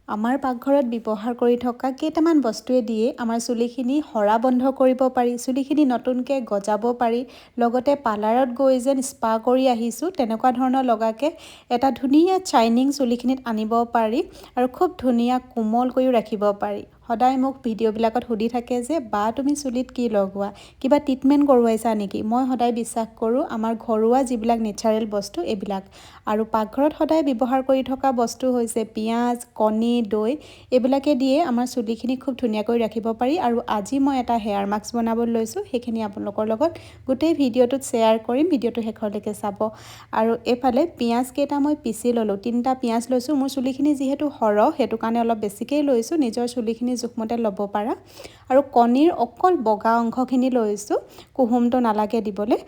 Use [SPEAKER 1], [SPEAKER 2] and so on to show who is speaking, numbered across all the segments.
[SPEAKER 1] আমাৰ পাকঘৰত ব্যৱহাৰ কৰি থকা কেইটামান বস্তুৱে দিয়ে আমাৰ চুলিখিনি সৰা বন্ধ কৰিব পাৰি, চুলিখিনি নতুনকৈ গজাব পাৰি, লগতে পাৰ্লাৰত গৈ যেন স্পা কৰি আহিছোঁ তেনেকুৱা ধৰণৰ লগাকৈ এটা ধুনীয়া শ্বাইনিং চুলিখিনিত আনিব পাৰি আৰু খুব ধুনীয়া কোমল কৰিও ৰাখিব পাৰি। সদায় মোক ভিডিঅ'বিলাকত সুধি থাকে যে বা তুমি চুলিত কি লগোৱা, কিবা ট্ৰিটমেণ্ট কৰোৱাইছা নেকি? মই সদায় বিশ্বাস কৰোঁ আমাৰ ঘৰুৱা যিবিলাক নেচাৰেল বস্তু এইবিলাক। আৰু পাকঘৰত সদায় ব্যৱহাৰ কৰি থকা বস্তু হৈছে পিঁয়াজ, কণী, দৈ এইবিলাকে দিয়ে আমাৰ চুলিখিনি খুব ধুনীয়াকৈ ৰাখিব পাৰি। আৰু আজি মই এটা হেয়াৰ মাস্ক বনাবলৈ লৈছোঁ, সেইখিনি আপোনালোকৰ লগত গোটেই ভিডিঅ'টোত শ্বেয়াৰ কৰিম, ভিডিঅ'টো শেষলৈকে চাব। আৰু এইফালে পিঁয়াজ কেইটা মই পিচি ল'লোঁ, 3টা পিঁয়াজ লৈছোঁ। মোৰ চুলিখিনি যিহেতু সৰহ সেইটো কাৰণে অলপ বেছিকেই লৈছোঁ, নিজৰ চুলিখিনি জোখমতে ল'ব পাৰা। আৰু কণীৰ অকল বগা অংশখিনি লৈছোঁ, কুহুমটো নালাগে দিবলৈ।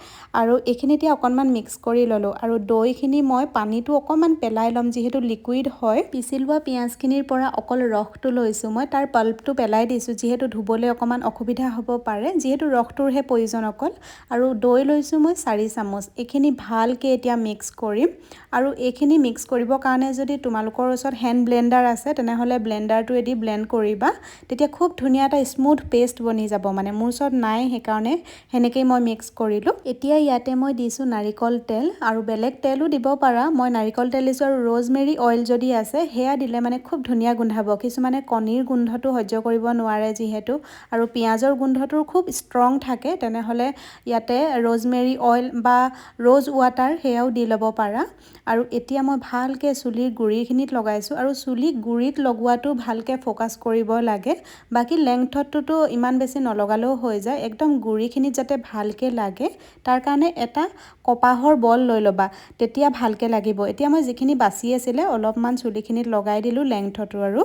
[SPEAKER 1] আৰু এইখিনি এতিয়া অকণমান মিক্স কৰি ল'লোঁ। আৰু দৈখিনি মই পানীটো অকণমান পেলাই ল'ম, যিহেতু লিকুইড হয়। পিচি লোৱা পিঁয়াজখিনিৰ পৰা অকল ৰসটো লৈছোঁ মই, তাৰ পাল্পটো পেলাই দিছোঁ, যিহেতু ধুবলৈ অকণমান অসুবিধা হ'ব পাৰে, যিহেতু ৰসটোৰহে প্ৰয়োজন অকল। আৰু দৈ লৈছোঁ মই 4 চামুচ। এইখিনি ভালকৈ এতিয়া মিক্স কৰিম। আৰু এইখিনি মিক্স কৰিবৰ কাৰণে যদি তোমালোকৰ ওচৰত হেণ্ড ব্লেণ্ডাৰ আছে তেনেহ'লে ব্লেণ্ডাৰটোৱেদি ব্লেণ্ড কৰিবা, তেতিয়া খুব ধুনীয়া এটা স্মুথ পেষ্ট বনি যাব। মানে মোৰ ওচৰত নাই, সেইকাৰণে সেনেকৈয়ে মই মিক্স কৰিলোঁ। এতিয়া ইয়াতে মই দিছোঁ নাৰিকল তেল, আৰু বেলেগ তেলো দিব পাৰা। মই নাৰিকল তেল দিছোঁ, আৰু ৰ'জমেৰী অইল যদি আছে সেয়া দিলে মানে খুব ধুনীয়া গোন্ধাব। কিছুমানে কণীৰ গোন্ধটো সহ্য কৰিব নোৱাৰে যিহেতু, আৰু পিঁয়াজৰ গোন্ধটো খুব ষ্ট্ৰং থাকে, তেনেহ'লে ইয়াতে ৰ'জমেৰী অইল বা ৰ'জ ৱাটাৰ সেয়াও দি ল'ব পাৰা। আৰু এতিয়া মই ভালকৈ চুলিৰ গুৰিখিনিত লগাইছোঁ, আৰু চুলি গুৰিত লগোৱাটো ভালকৈ ফ'কাছ কৰিব লাগে। বাকী লেংথতটোতো ইমান বেছি নলগালেও হৈ যায়, একদম গুৰিখিনিত যাতে ভালকৈ লাগে তাৰ কাৰণে এটা কপাহৰ বল লৈ ল'বা, তেতিয়া ভালকৈ লাগিব। এতিয়া মই যিখিনি বাচি আছিলে অলপমান চুলিখিনিত লগাই দিলোঁ লেংথটো। আৰু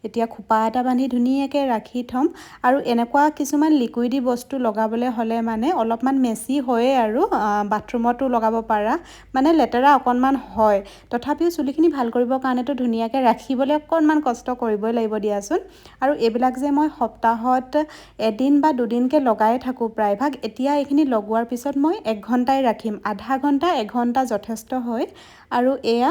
[SPEAKER 1] এতিয়া খোপা এটা বান্ধি ধুনীয়াকৈ ৰাখি থ'ম। আৰু এনেকুৱা কিছুমান লিকুইডি বস্তু লগাবলৈ হ'লে মানে অলপমান মেচি হয়ে, আৰু বাথৰুমতো লগাব পাৰা, মানে লেতেৰা অকণমান হয়। তথাপিও চুলিখিনি ভাল কৰিবৰ কাৰণেতো ধুনীয়াকৈ ৰাখিবলৈ অকণমান কষ্ট কৰিবই লাগিব দিয়াচোন। আৰু এইবিলাক যে মই সপ্তাহত এদিন বা দুদিনকৈ লগাই থাকোঁ প্ৰায়ভাগ। এতিয়া এইখিনি লগোৱাৰ পিছত মই 1 ঘণ্টাই ৰাখিম, আধা ঘণ্টা 1 ঘণ্টা যথেষ্ট হয়। আৰু এয়া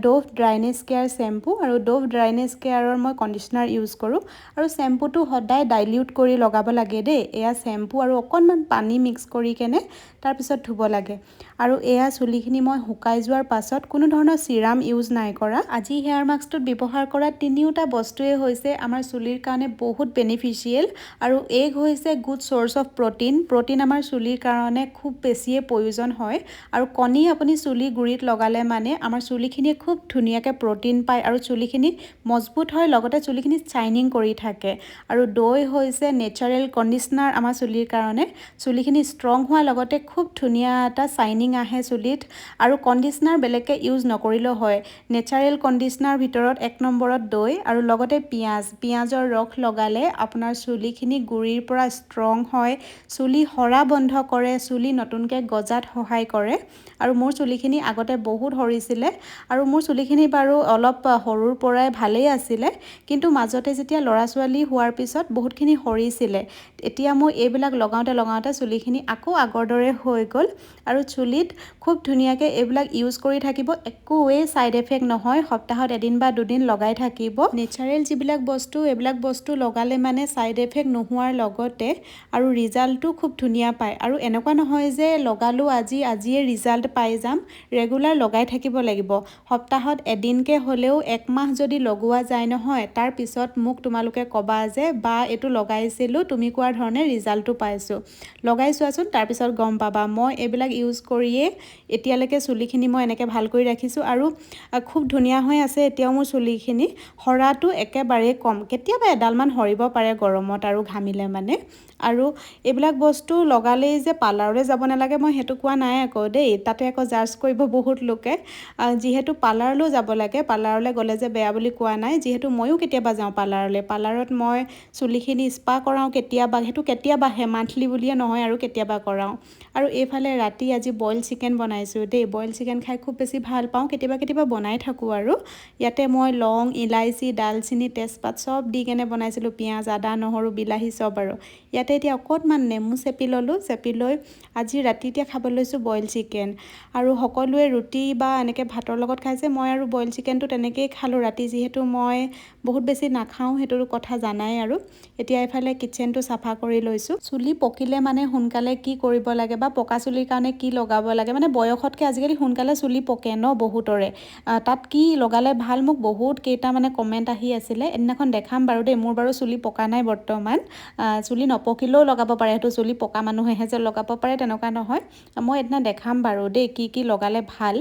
[SPEAKER 1] ড'ভ ড্ৰাইনেছ কেয়াৰ শ্বেম্পু, আৰু ড'ভ ড্ৰাইনেছ কেয়াৰৰ মই কণ্ডিচনাৰ ইউজ কৰোঁ। আৰু শ্বেম্পুটো সদায় ডাইলিউট কৰি লগাব লাগে দেই। এয়া শ্বেম্পু আৰু অকণমান পানী মিক্স কৰি কেনে তাৰপিছত ধুব লাগে। আৰু এয়া চুলিখিনি মই শুকাই যোৱাৰ পাছত কোনো ধৰণৰ চিৰাম ইউজ নাই কৰা। আজি হেয়াৰ মাস্কটোত ব্যৱহাৰ কৰা 3টা বস্তুৱেই হৈছে আমাৰ চুলিৰ কাৰণে বহুত বেনিফিচিয়েল। আৰু এগ হৈছে good source of protein. Protein আমাৰ চুলিৰ কাৰণে খুব বেছিয়ে প্ৰয়োজন হয়। আৰু কণী আপুনি চুলি গুৰিত লগালে মানে আমাৰ চুলিখিনিয়ে খুব ধুনীয়াকৈ প্ৰ'টিন পায়, আৰু চুলিখিনি মজবুত হয়, লগতে চুলিখিনি শ্বাইনিং কৰি থাকে। আৰু দৈ হৈছে নেচাৰেল কণ্ডিচনাৰ আমাৰ চুলিৰ কাৰণে, চুলিখিনি ষ্ট্ৰং হোৱাৰ লগতে খুব ধুনীয়া এটা শ্বাইনিং আহে চুলিত। আৰু কণ্ডিচনাৰ বেলেগকৈ ইউজ নকৰিলেও হয়, নেচাৰেল কণ্ডিচনাৰ ভিতৰত 1 নম্বৰত দৈ, আৰু লগতে পিঁয়াজৰ ৰস লগালে আপোনাৰ চুলিখিনি গুৰিৰ পৰা ষ্ট্ৰং হয়, চুলি সৰা বন্ধ কৰে, চুলি নতুনকৈ গজাত সহায় কৰে। আৰু মোৰ চুলিখিনি আগতে বহুত সৰিছিলে, আৰু মোৰ চুলিখিনি বাৰু অলপ সৰুৰ পৰাই ভালেই আছিলে, কিন্তু মাজতে যেতিয়া ল'ৰা ছোৱালী হোৱাৰ পিছত বহুতখিনি সৰিছিলে। এতিয়া মই এইবিলাক লগাওঁতে চুলিখিনি আকৌ আগৰ দৰে হৈ গ'ল। আৰু চুলিত খুব ধুনীয়াকৈ এইবিলাক ইউজ কৰি থাকিব, একোৱেই ছাইড এফেক্ট নহয়। সপ্তাহত এদিন বা দুদিন লগাই থাকিব। নেচাৰেল যিবিলাক বস্তু এইবিলাক বস্তু লগালে মানে ছাইড এফেক্ট নোহোৱাৰ লগতে আৰু ৰিজাল্টটো খুব ধুনীয়া পায়। আৰু এনেকুৱা নহয় যে লগালোঁ আজিয়ে ৰিজাল্ট পাই যাম, ৰেগুলাৰ লগাই থাকিব লাগিব। সপ্তাহত এদিনকৈ হ'লেও 1 মাহ যদি লগোৱা যায় নহয়, তাৰ পিছত মোক তোমালোকে ক'বা যে বা এইটো লগাইছিলোঁ, তুমি কোৱাৰ ধৰণে ৰিজাল্টটো পাইছোঁ। লগাই চোৱাচোন, তাৰপিছত গম পাবা। মই এইবিলাক ইউজ কৰিয়ে এতিয়ালৈকে চুলিখিনি মই এনেকৈ ভাল কৰি ৰাখিছোঁ, আৰু খুব ধুনীয়া হৈ আছে এতিয়াও মোৰ চুলিখিনি। সৰাটো একেবাৰেই কম, কেতিয়াবা এডালমান সৰিব পাৰে গৰমত আৰু ঘামিলে মানে। আৰু এইবিলাক বস্তু লগালেই যে পাৰ্লাৰলৈ যাব নালাগে মই সেইটো কোৱা নাই আকৌ দেই, তাতে আকৌ জাজ কৰিব বহুত লোকে। যিহেতু পাৰ্লাৰলৈও যাব লাগে, পাৰ্লাৰলৈ গ'লে যে বেয়া বুলি কোৱা নাই, যিহেতু ময়ো কেতিয়াবা যাওঁ পাৰ্লাৰলৈ। পাৰ্লাৰত মই চুলিখিনি স্পা কৰাওঁ কেতিয়াবা, সেইটো কেতিয়াবাহে, মান্থলি বুলিয়ে নহয়, আৰু কেতিয়াবা কৰাওঁ। আৰু এইফালে ৰাতি আজি বইল বইল চিকেন বনাইছোঁ দেই। বইল চিকেন খাই খুব বেছি ভাল পাওঁ, কেতিয়াবা বনাই থাকোঁ আৰু। ইয়াতে মই লং, ইলাইচি, ডালচেনি, তেজপাত চব দি কেনে বনাইছিলোঁ, পিঁয়াজ, আদা, নহৰু, বিলাহী চব আৰু। ইয়াতে এতিয়া অকণমান নেমু চেপি ল'লোঁ, চেপি লৈ আজি ৰাতি এতিয়া খাব লৈছোঁ বইল চিকেন। আৰু সকলোৱে ৰুটি বা এনেকৈ ভাতৰ লগত খাইছে, মই আৰু বইল চিকেনটো তেনেকৈয়ে খালোঁ ৰাতি, যিহেতু মই বহুত বেছি নাখাওঁ, সেইটো কথা জানাই আৰু। এতিয়া এইফালে কিটচেনটো চাফা কৰি লৈছোঁ। চুলি পকিলে মানে সোনকালে কি কৰিব লাগে বা পকা চুলিৰ কাৰণে কি লগাব লাগে, মানে বয়সতকৈ আজিকালি সোনকালে চুলি পকে ন বহুতৰে। তাত কি লগালে ভাল, মোক বহুত কেইটা মানে কমেণ্ট আহি আছিলে। এদিনাখন দেখাম বাৰু দেই, মোৰ বাৰু চুলি পকা নাই বৰ্তমান। চুলি নপকিলেও লগাব পাৰে, সেইটো চুলি পকা মানুহেহে যে লগাব পাৰে তেনেকুৱা নহয়। মই এদিনা দেখাম বাৰু দেই কি লগালে ভাল।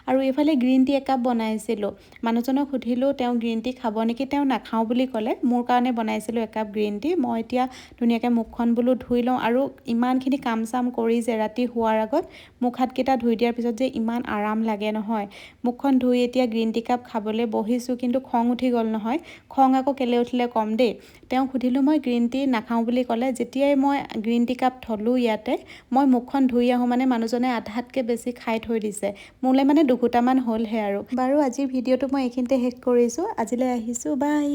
[SPEAKER 1] আৰু এইফালে গ্ৰীণ টি একাপ বনাইছিলোঁ। মানুহজনক সুধিলোঁ তেওঁ গ্ৰীণ টি খাব নেকি, তেওঁ নাখাওঁ বুলি ক'লে। মোৰ কাৰণে বনাইছিলোঁ একাপ গ্ৰীণ টি। মই এতিয়া ধুনীয়াকৈ মুখখন বোলো ধুই লওঁ, আৰু ইমানখিনি কাম চাম কৰি যে ৰাতি শোৱাৰ আগত মুখ হাতকেইটা ধুই দিয়াৰ পিছত যে ইমান আৰাম লাগে নহয়। মুখখন ধুই এতিয়া গ্ৰীণ টি কাপ খাবলৈ বহিছোঁ, কিন্তু খং উঠি গ'ল নহয়। খং আকৌ কেলৈ উঠিলে ক'ম দেই। তেওঁক সুধিলোঁ মই গ্ৰীণ টি নাখাওঁ বুলি ক'লে। যেতিয়াই মই গ্ৰীণ টি কাপ থলোঁ ইয়াতে, মই মুখখন ধুই আহোঁ মানে মানুহজনে আধাতকৈ বেছি খাই থৈ দিছে। মোলৈ মানে দুঘোটামান হ'লহে আৰু। বাৰু আজিৰ ভিডিঅ'টো মই এইখিনিতে শেষ কৰিছোঁ। আজিলৈ আহিছোঁ, বাই।